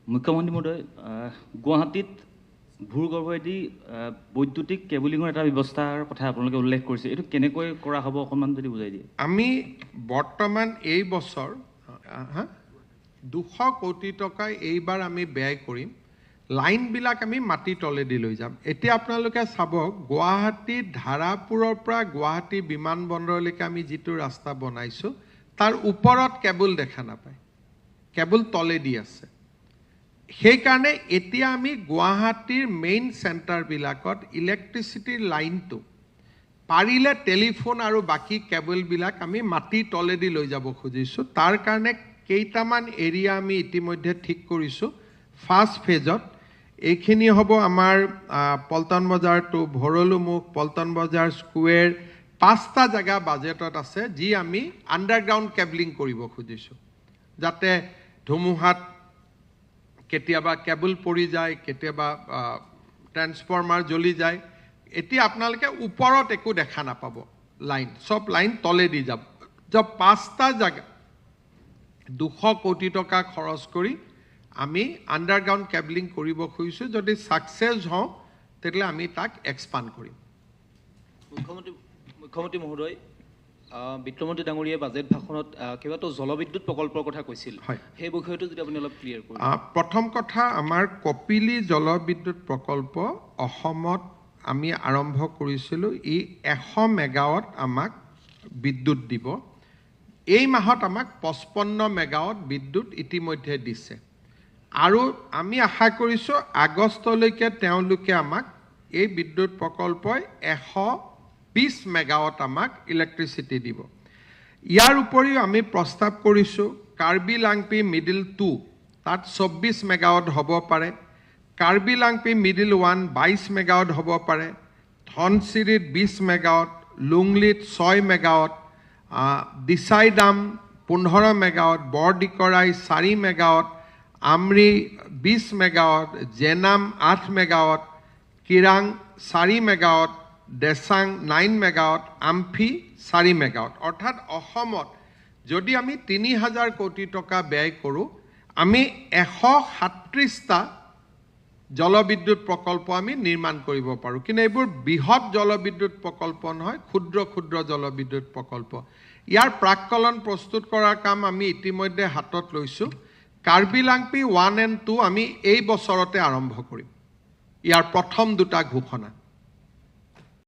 মুখ্যমন্ত্ৰী মহোদয়, গুৱাহাটীত ভূগৰ্ভেদি বৈদ্যুতিক কেবলিঙৰ এটা ব্যৱস্থাৰ কথা আপোনালোকে উল্লেখ কৰিছে। এইটো কেনেকৈ কৰা হ'ব অকণমান যদি বুজাই দিয়ে। আমি বৰ্তমান এই বছৰ 200 কোটি টকা এইবাৰ আমি ব্যয় কৰিম। লাইনবিলাক আমি মাটি তলেদি লৈ যাম। এতিয়া আপোনালোকে চাব, গুৱাহাটী ধাৰাপুৰৰ পৰা গুৱাহাটী বিমানবন্দৰলৈকে আমি যিটো ৰাস্তা বনাইছোঁ তাৰ ওপৰত কেবল দেখা নাপায়, কেবল তলেদি আছে। সেইকাৰণে এতিয়া আমি গুৱাহাটীৰ মেইন চেণ্টাৰবিলাকত ইলেক্ট্ৰিচিটিৰ লাইনটো পাৰিলে টেলিফোন আৰু বাকী কেবলবিলাক আমি মাটিৰ তলেদি লৈ যাব খুজিছোঁ। তাৰ কাৰণে কেইটামান এৰিয়া আমি ইতিমধ্যে ঠিক কৰিছোঁ। ফাৰ্ষ্ট ফেজত এইখিনি হ'ব আমাৰ পল্টন বজাৰ টু ভৰলুমুখ, পল্টন বজাৰ স্কুৱেৰ, 5টা জেগা বাজেটত আছে যি আমি আণ্ডাৰগ্ৰাউণ্ড কেবলিং কৰিব খুজিছোঁ, যাতে ধুমুহাত কেতিয়াবা কেবল পৰি যায়, কেতিয়াবা ট্ৰেন্সফৰ্মাৰ জ্বলি যায়। এতিয়া আপোনালোকে ওপৰত একো দেখা নাপাব, লাইন চব লাইন তলেদি যাব। 5টা জেগা 200 কোটি টকা খৰচ কৰি আমি আণ্ডাৰগ্ৰাউণ্ড কেবলিং কৰিব খুজিছোঁ। যদি ছাকচেছ হওঁ তেতিয়াহ'লে আমি তাক এক্সপাণ্ড কৰিম। মুখ্যমন্ত্ৰী মহোদয়, বিত্তমন্ত্ৰী ডাঙৰীয়াই বাজেট ভাষণত কেইবাটাও জলবিদ্যুৎ প্ৰকল্পৰ কথা কৈছিল, সেই বিষয়টো যদি আপুনি অলপ ক্লিয়াৰ কৰে। প্ৰথম কথা, আমাৰ কপিলী জলবিদ্যুৎ প্ৰকল্প অসমত আমি আৰম্ভ কৰিছিলোঁ। ই 100 মেগাৱাট আমাক বিদ্যুৎ দিব। এই মাহত আমাক 55 মেগাৱাট বিদ্যুৎ ইতিমধ্যে দিছে আৰু আমি আশা কৰিছোঁ আগষ্টলৈকে তেওঁলোকে আমাক এই বিদ্যুৎ প্ৰকল্পই 120 মেগাৱাট আমাক ইলেক্ট্ৰিচিটি দিব। ইয়াৰ উপৰিও আমি প্ৰস্তাৱ কৰিছোঁ কাৰ্বি লাংপি মিডিল 2, তাত 24 মেগাৱাট হ'ব পাৰে। কাৰ্বি লাংপি মিডিল 1 22 মেগাৱাট হ'ব পাৰে। Dhansirit 20 megawatt, Lunglit 6 megawatt, Disaidam 15 megawatt, Bordikorai 4 megawatt, Amri 20 megawatt, Jenam 8 megawatt, Kirang 4 megawatt, Desang 9 megawatt, Amphi 4 megawatt. অৰ্থাৎ অসমত যদি আমি 3000 কোটি টকা ব্যয় কৰোঁ, আমি 137টা জলবিদ্যুৎ প্ৰকল্প আমি নিৰ্মাণ কৰিব পাৰোঁ। কিন্তু এইবোৰ বৃহৎ জলবিদ্যুৎ প্ৰকল্প নহয়, ক্ষুদ্ৰ ক্ষুদ্ৰ জলবিদ্যুৎ প্ৰকল্প। ইয়াৰ প্ৰাক্কলন প্ৰস্তুত কৰাৰ কাম আমি ইতিমধ্যে হাতত লৈছোঁ। কাৰ্বি লাংপি 1 and 2 আমি এই বছৰতে আৰম্ভ কৰিম। ইয়াৰ প্ৰথম 2টা ঘোষণা।